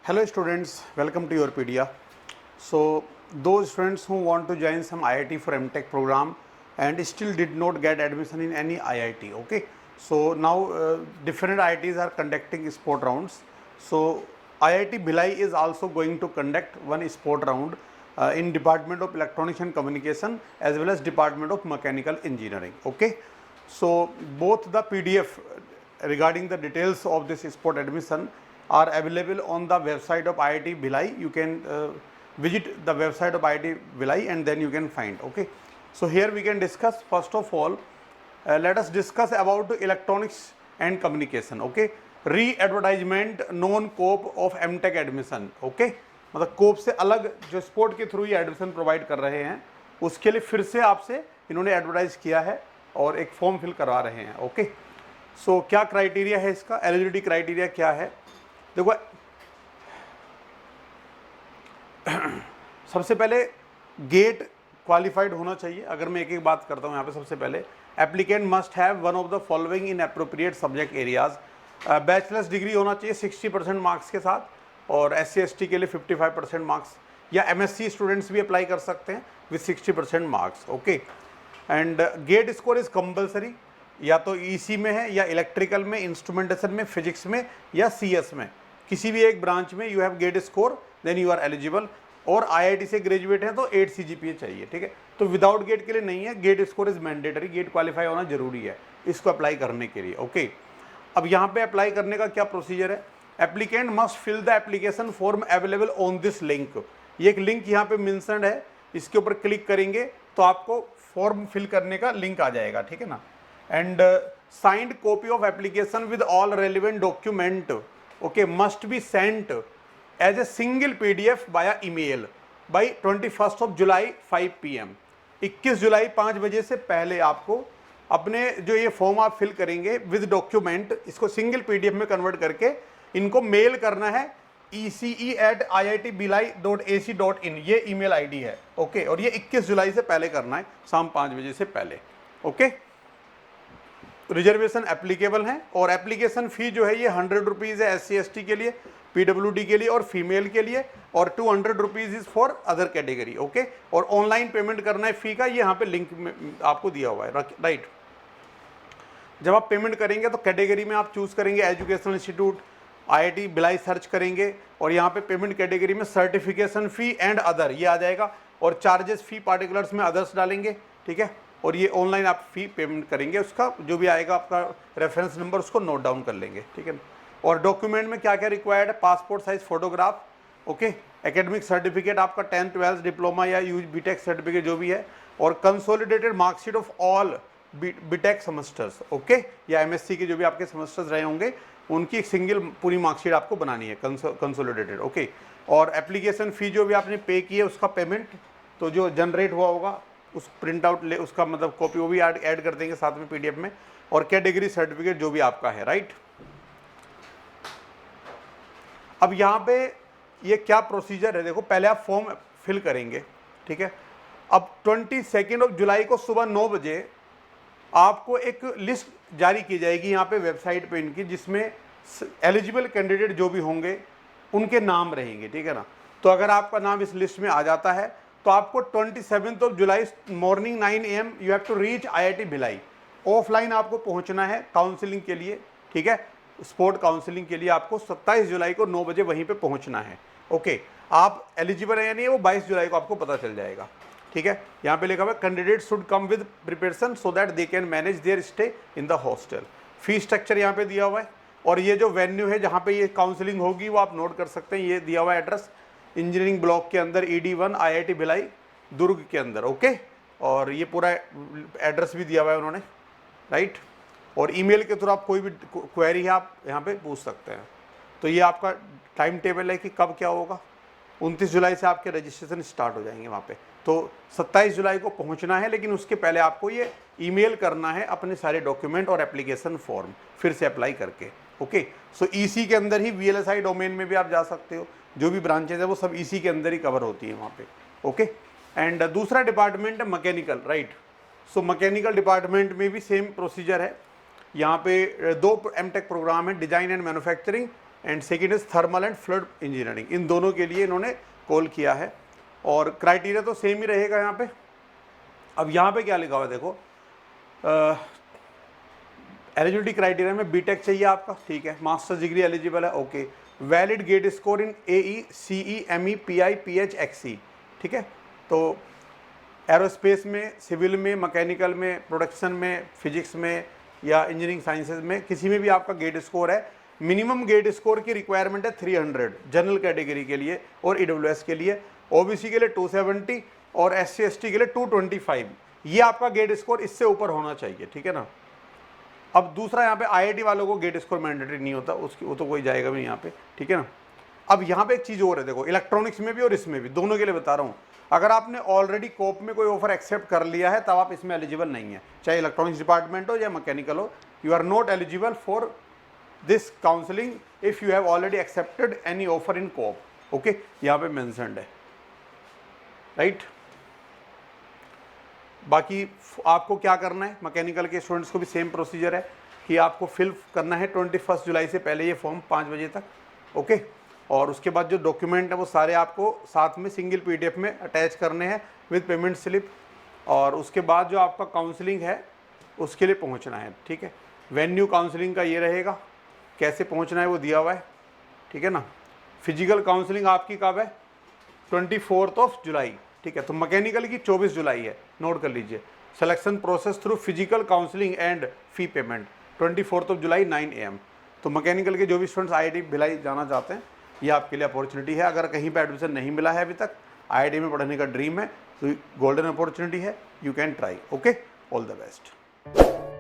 Hello students, welcome to your Yourpedia. So those students who want to join some IIT for MTech program and still did not get admission in any IIT, okay. So now different IITs are conducting sport rounds. So IIT Bhilai is also going to conduct one sport round in Department of Electronics and Communication as well as Department of Mechanical Engineering, okay. So both the PDF regarding the details of this sport admission are available on the website of IIT Bhilai. You can visit the website of IIT Bhilai and then you can find, okay. So here we can discuss, first of all, let us discuss about electronics and communication, okay. Re-advertisement non cope of MTech admission, okay. मतलब कोप से अलग जो sport के through ये admission provide कर रहे हैं उसके लिए फिर से आपसे इन्होंने एडवर्टाइज किया है और एक फॉर्म फिल करवा रहे हैं, ओके। सो क्या क्राइटेरिया है इसका, एलिजिबिलिटी क्राइटेरिया क्या है, देखो सबसे पहले गेट क्वालिफाइड होना चाहिए। अगर मैं एक एक बात करता हूँ यहाँ पे, सबसे पहले applicant must have one of the following in appropriate subject areas. Bachelors degree होना चाहिए 60% मार्क्स के साथ, और SC ST के लिए 55% मार्क्स, या MSc स्टूडेंट्स भी अप्लाई कर सकते हैं with 60% marks, okay. And GATE score is compulsory, या तो EC में है या इलेक्ट्रिकल में, इंस्ट्रूमेंटेशन में, फिजिक्स में या CS में, किसी भी एक ब्रांच में you have GATE score then you are eligible. और IIT से ग्रेजुएट हैं तो 8 CGPA चाहिए, ठीक है। तो विदाउट गेट के लिए नहीं है, GATE score is mandatory, GATE qualify होना जरूरी है इसको अप्लाई करने के लिए, ओके। अब यहाँ पे अप्लाई करने का क्या प्रोसीजर है, applicant must fill the application form available on this link. ये एक लिंक यहाँ पे मेंशन्ड है, इसके ऊपर क्लिक करेंगे तो आपको फॉर्म फिल करने का लिंक आ जाएगा, ठीक है ना। And signed copy of application with all relevant document, okay, must be sent as a single PDF via email by 21 July 5 PM। 21 जुलाई 5 बजे से पहले आपको अपने जो ये फॉर्म आप फिल करेंगे विद डॉक्यूमेंट, इसको सिंगल PDF में कन्वर्ट करके इनको मेल करना है ece@iitbhilai.ac.in, ये ईमेल ID है, ओके। और ये 21 जुलाई से पहले करना है, शाम 5 बजे से पहले, ओके। रिजर्वेशन एप्लीकेबल है और एप्लीकेशन फ़ी जो है ये 100 रुपीज़ है SC ST के लिए, PWD के लिए और फीमेल के लिए, और 200 rupees is for other category, okay. और ऑनलाइन पेमेंट करना है फ़ी का, ये यहाँ पे लिंक में आपको दिया हुआ है, राइट। जब आप पेमेंट करेंगे तो कैटेगरी में आप चूज़ करेंगे educational institute IIT Bhilai search करेंगे, और यहाँ पे पेमेंट कैटेगरी में सर्टिफिकेशन फ़ी एंड अदर ये आ जाएगा, और चार्जेस फ़ी पार्टिकुलर्स में अदर्स डालेंगे, ठीक है। और ये ऑनलाइन आप फ़ी पेमेंट करेंगे, उसका जो भी आएगा आपका रेफरेंस नंबर उसको नोट डाउन कर लेंगे, ठीक है। और डॉक्यूमेंट में क्या क्या रिक्वायर्ड है, passport size photograph, okay, academic certificate आपका 10th 12th डिप्लोमा या BTech सर्टिफिकेट जो भी है, और consolidated marksheet of all BTech semesters, okay, या MSc के जो भी आपके सेमेस्टर्स रहे होंगे उनकी एक सिंगल पूरी मार्कशीट आपको बनानी है कंसोलिडेटेड, ओके। और एप्लीकेशन फ़ी जो भी आपने पे की है उसका पेमेंट तो जो जनरेट हुआ होगा उस प्रिंट आउट ले, उसका मतलब कॉपी वो भी ऐड कर देंगे साथ में PDF में, और कैटेगरी सर्टिफिकेट जो भी आपका है, राइट। अब यहाँ पे ये क्या प्रोसीजर है, देखो पहले आप फॉर्म फिल करेंगे, ठीक है। अब 22 जुलाई को सुबह 9 बजे आपको एक लिस्ट जारी की जाएगी यहाँ पे वेबसाइट पे इनकी, जिसमें एलिजिबल कैंडिडेट जो भी होंगे उनके नाम रहेंगे, ठीक है ना। तो अगर आपका नाम इस लिस्ट में आ जाता है तो आपको 27 जुलाई morning 9 AM you have to reach IIT Bhilai. Offline आपको पहुँचना है काउंसलिंग के लिए, ठीक है, स्पोर्ट काउंसलिंग के लिए आपको 27 जुलाई को 9 बजे वहीं पे पहुंचना है, ओके। आप एलिजिबल है या नहीं वो 22 जुलाई को आपको पता चल जाएगा, ठीक है। यहाँ पे लिखा हुआ है candidate should come with preparation so that they can manage there stay in the hostel. Fee structure यहाँ पे दिया हुआ है, और ये जो वेन्यू है जहाँ पे ये काउंसलिंग होगी वो आप नोट कर सकते हैं, ये दिया हुआ है एड्रेस इंजीनियरिंग ब्लॉक के अंदर ED1 IIT भिलाई दुर्ग के अंदर, ओके। और ये पूरा एड्रेस भी दिया हुआ है उन्होंने, राइट। और ईमेल के थ्रू आप कोई भी क्वेरी है आप यहाँ पे पूछ सकते हैं। तो ये आपका टाइम टेबल है कि कब क्या होगा, 29 जुलाई से आपके रजिस्ट्रेशन स्टार्ट हो जाएंगे वहाँ पे। तो 27 जुलाई को पहुँचना है, लेकिन उसके पहले आपको ये ईमेल करना है अपने सारे डॉक्यूमेंट और एप्लीकेशन फॉर्म फिर से अप्लाई करके, ओके। सो EC के अंदर ही VLSI डोमेन में भी आप जा सकते हो, जो भी ब्रांचेज है वो सब EC के अंदर ही कवर होती है वहाँ पे, ओके। एंड दूसरा डिपार्टमेंट है mechanical, right. So mechanical department में भी सेम प्रोसीजर है। यहाँ पे 2 MTech प्रोग्राम है, design and manufacturing and second is thermal and fluid engineering. इन दोनों के लिए इन्होंने कॉल किया है और क्राइटेरिया तो सेम ही रहेगा यहाँ पे। अब यहाँ पे क्या लिखा हुआ है देखो, एलिजिबिलिटी क्राइटेरिया में बीटेक चाहिए आपका, ठीक है, मास्टर्स डिग्री एलिजिबल है, okay, valid GATE score in AE CE ME PI PH XE, ठीक है। तो एरोस्पेस में, सिविल में, मैकेनिकल में, प्रोडक्शन में, फिजिक्स में या इंजीनियरिंग साइंसेज में किसी में भी आपका गेट स्कोर है। मिनिमम गेट स्कोर की रिक्वायरमेंट है 300 जनरल कैटेगरी के लिए और EWS के लिए, OBC के लिए 270 और SC ST के लिए 225। ये आपका गेट स्कोर इससे ऊपर होना चाहिए, ठीक है ना। अब दूसरा यहाँ पे IIT वालों को गेट स्कोर मैंडेटरी नहीं होता, उसकी वो तो कोई जाएगा भी नहीं यहाँ पे, ठीक है ना। अब यहाँ पे एक चीज़ और है देखो, इलेक्ट्रॉनिक्स में भी और इसमें भी, दोनों के लिए बता रहा हूँ। अगर आपने ऑलरेडी कोप में कोई ऑफर एक्सेप्ट कर लिया है तब आप इसमें एलिजिबल नहीं है, चाहे इलेक्ट्रॉनिक्स डिपार्टमेंट हो या मैकेनिकल हो। You are not eligible for this counselling if you have already accepted any offer in COAP, okay, यहाँ पे मेंशन्ड है, राइट। बाकी आपको क्या करना है, मैकेनिकल के स्टूडेंट्स को भी सेम प्रोसीजर है कि आपको फिल करना है 21 जुलाई से पहले ये फॉर्म 5 बजे तक, ओके। और उसके बाद जो डॉक्यूमेंट है वो सारे आपको साथ में सिंगल PDF में अटैच करने हैं विद पेमेंट स्लिप। और उसके बाद जो आपका काउंसलिंग है उसके लिए पहुंचना है, ठीक है। वेन्यू काउंसलिंग का ये रहेगा, कैसे पहुंचना है वो दिया हुआ है, ठीक है ना। फिजिकल काउंसलिंग आपकी कब है, 24 जुलाई, ठीक है। तो मैकेनिकल की 24 जुलाई है, नोट कर लीजिए। Selection process through physical counselling and fee payment 24 July 9 AM। तो मैकेनिकल के जो भी स्टूडेंट्स IIT भिलाई जाना चाहते हैं, ये आपके लिए अपॉर्चुनिटी है। अगर कहीं पे एडमिशन नहीं मिला है अभी तक, IIT में पढ़ने का ड्रीम है, तो गोल्डन अपॉर्चुनिटी है, you can try, okay. All the best.